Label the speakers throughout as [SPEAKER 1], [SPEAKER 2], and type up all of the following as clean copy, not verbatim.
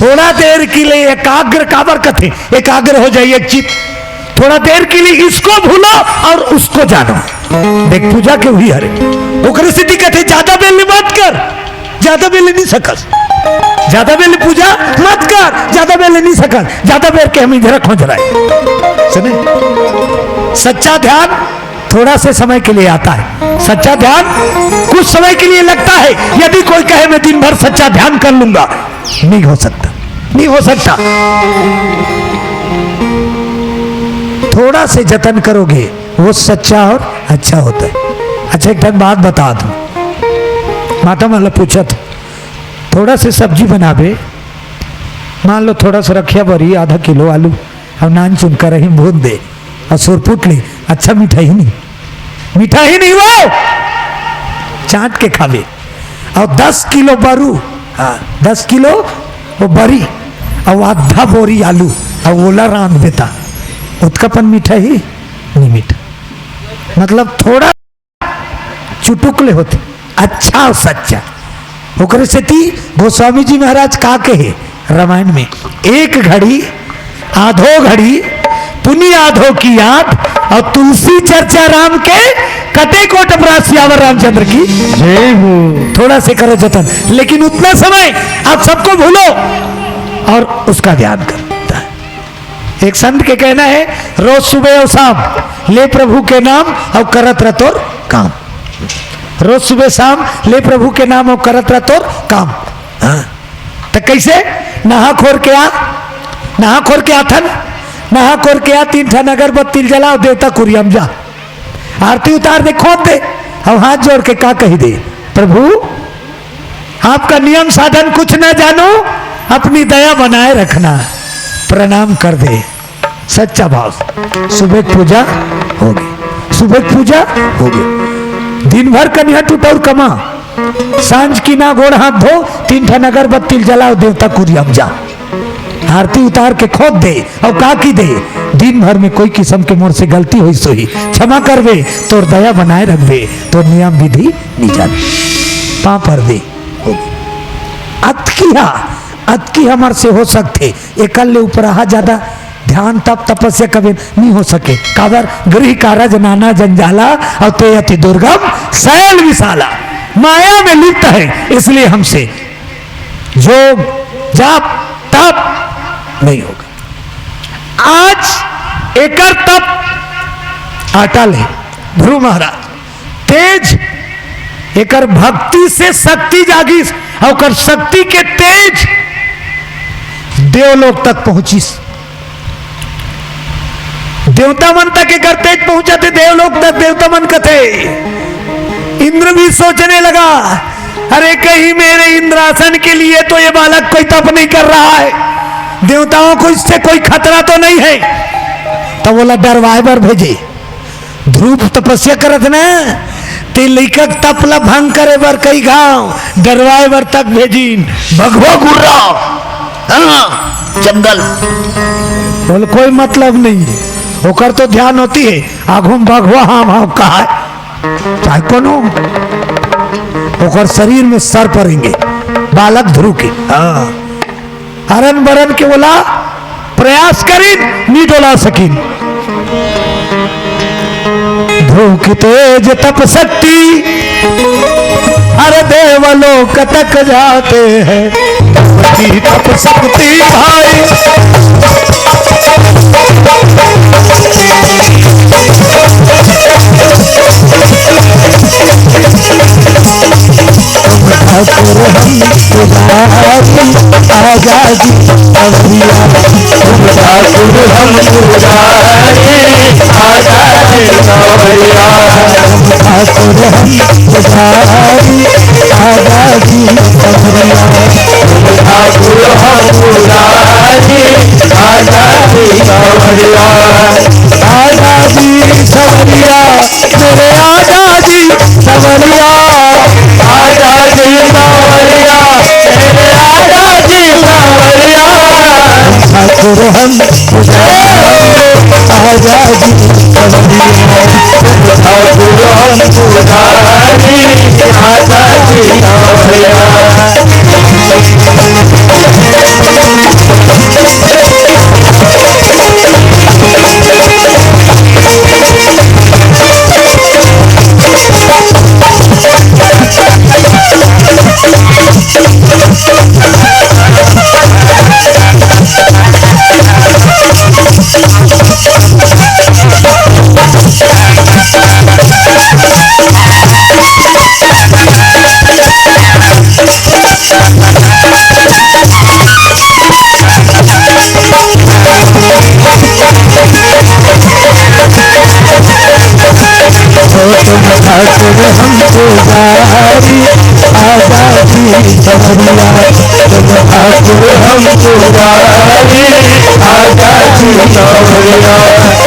[SPEAKER 1] थोड़ा देर के लिए एकाग्र काबर कथे, एकाग्र हो जाइए चित, थोड़ा देर के लिए इसको भूलो और उसको जानो। देख पूजा के हुई हरे ओकरे स्थिति कथे ज्यादा बेल मत कर, ज्यादा बेल नहीं सकस, ज्यादा बेल पूजा मत कर, ज्यादा बेल नहीं सकस, ज्यादा बेर के हम इधर खोज रहे सुने। सच्चा ध्यान थोड़ा से समय के लिए आता है, सच्चा ध्यान कुछ समय के लिए लगता है। यदि कोई कहे मैं दिन भर सच्चा ध्यान कर लूंगा, नहीं हो सकता, नहीं हो सकता। थोड़ा से जतन करोगे वो सच्चा और अच्छा होता है। अच्छा एक बात बता दूं, माता मतलब पूछा था, थोड़ा से सब्जी बनावे, मान लो थोड़ा सा रखिया बरी आधा किलो आलू और नान चुन कर ही भून दे और सुरपुट ले, अच्छा मीठा ही नहीं, मीठा ही नहीं वो चाट के खावे। और 10 किलो बरू, हाँ 10 किलो वो बरी और आधा बोरी आलू और ओला रांध देता, उत्कापन मीठा ही नहीं मीठा। मतलब थोड़ा चुटुकले होते, अच्छा और सच्चा। ओकरे से थी गोस्वामी जी महाराज का कहे रामायण में, एक घड़ी आधो घड़ी पुनि आधो की याद और तुलसी चर्चा राम के कटे कोट प्रासियावर रामचंद्र की जय हो। थोड़ा से करो जतन, लेकिन उतना समय आप सबको भूलो और उसका ध्यान करता है। एक संत के कहना है, रोज सुबह और शाम ले प्रभु के नाम और करत रतोर काम, रोज सुबह शाम ले प्रभु के नाम और करत रतोर काम। हाँ तो कैसे, नहा खोर के आ, नहा खोर के आथन, नहा खोर के आ, 3 ठन अगरबत्ती जलाओ, देवता कुरियम जा, आरती उतार दे, खोद दे और हाथ जोड़ के का कही दे, प्रभु आपका नियम साधन कुछ ना जानो, अपनी दया बनाए रखना, प्रणाम कर दे, सच्चा भाव। सुबह पूजा होगी, सुबह पूजा होगी, दिन भर कन्या टूटौर कमा, सांझ की ना गोड़ हाथ धो, 3 ठन अगरबत्ती जलाओ, देवता कुरियम जा, आरती उतार के खोद दे और का की दे, दिन भर में कोई किस्म के मोर से गलती हुई सोई क्षमा करवे, तोर दया बनाए रखवे, तो नियम विधि नहीं जाने पा पर दे होगी। अतकी हमार से हो सकते, एकल ऊपर ज्यादा ध्यान तप तपस्या कभी नहीं हो सके, काबर गृह कारज नाना जंजाला और ते अति दुर्गम शैल विशाला, माया में लिप्त है, इसलिए हमसे जोग जाप तप नहीं होगा। आज एकर तप आटा ले ध्रुव महाराज, तेज एकर भक्ति से शक्ति जागी और शक्ति के तेज देवलोक तक पहुंची, देवता मन तक एकर तेज पहुंचा थे, देवलोक तक देवता मन कथे। इंद्र भी सोचने लगा, अरे कहीं मेरे इंद्रासन के लिए तो ये बालक कोई तप नहीं कर रहा है, देवताओं को इससे कोई खतरा तो नहीं है। तो बोला डरवाए बर भेजे, ध्रुव तपस्या करत न ते लेखक तपला भंग करे बर कई गांव, डरवाए बर तक भेजीन भगवा गुर्रा, हाँ जंगल। बोल कोई मतलब नहीं, होकर तो ध्यान होती है, आघुम भगवा हाँ भाव कहा है, चाहे कोनो होकर शरीर में सर पड़ेंगे बालक ध्रुव के, हाँ हरन बरन के बोला प्रयास करीन नहीं डोला सकीन। ध्रुव की तेज तप शक्ति हर देवलोक तक जाते हैं, तप शक्ति भाई आजादी अवरिया, ठाकुर हम पुजारी आजादी अवरिया, ठाकुर हम पुजारी आजादी अवरिया, ठाकुर हम पुजारी आजादी अवरिया, आजादी सवरिया मेरे आजादी सवरिया, आजादी सवरिया मेरे आजादी सवरिया, ठाकुर हम पुजारी आजादी सवरिया, ठाकुर हम पुजारी आजादी सवरिया। पुजारी आजा जी सवरिया तुम ठाकुर हम पुजारी आजा जी सवरिया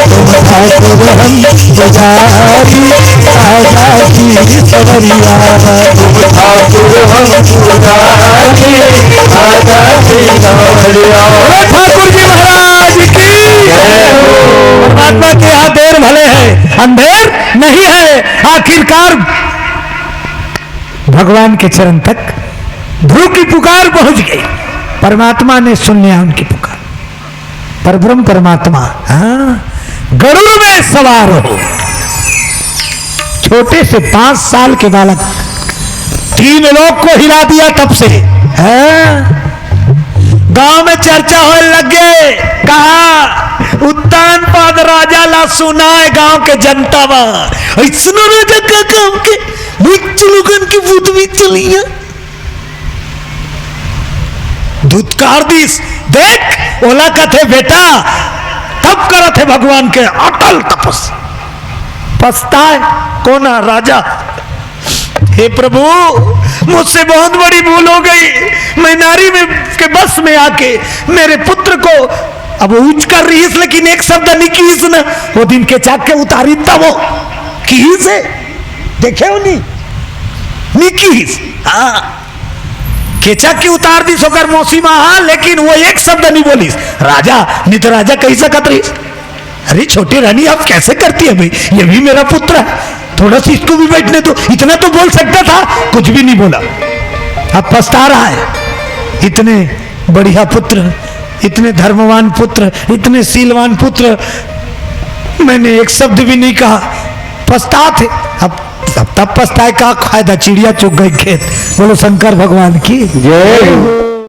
[SPEAKER 1] तुम ठाकुर हम पुजारी आजा जी सवरिया तुम ठाकुर हम पुजारी आजा जी सवरिया। ठाकुर जी महाराज की परमात्मा के यहाँ देर भले है अंधेर नहीं है। आखिरकार भगवान के चरण तक ध्रुव की पुकार पहुंच गई। परमात्मा ने सुन लिया उनकी पुकार। परब्रह्म परमात्मा गरुड़ में सवार हो। छोटे से 5 साल के बालक 3 लोग को हिला दिया तब से। गांव में चर्चा होने लग गए। कहा उत्तान पाद राजा ला सुना है गांव के जनता ऐसा राजा का गांव के लोगन की बुद्ध भी चली है। धुतकार दिस देख ओला कथे बेटा तब करत है भगवान के अटल तपस्या। पछताए कोना राजा। हे प्रभु मुझसे बहुत बड़ी भूल हो गई। मैं नारी में के बस में आके मेरे पुत्र को अब ऊंच कर रही है लेकिन एक शब्द नहीं की ना। वो दिन के चाक के उतारी तब वो की से देखे हो नहीं हाँ केचा की उतार दी सोकर मौसी हाँ लेकिन वो एक शब्द नहीं बोली। राजा नहीं तो राजा कही सकत रही। अरे छोटी रानी आप कैसे करती है भाई ये भी मेरा पुत्र है थोड़ा सा इसको भी बैठने दो। इतना तो बोल सकता था कुछ भी नहीं बोला। अब पछता रहा है। इतने बढ़िया पुत्र इतने धर्मवान पुत्र इतने शीलवान पुत्र मैंने एक शब्द भी नहीं कहा। पछता थे अब तब पछताए का फायदा। चिड़िया चुग गई खेत। बोलो शंकर भगवान की जय।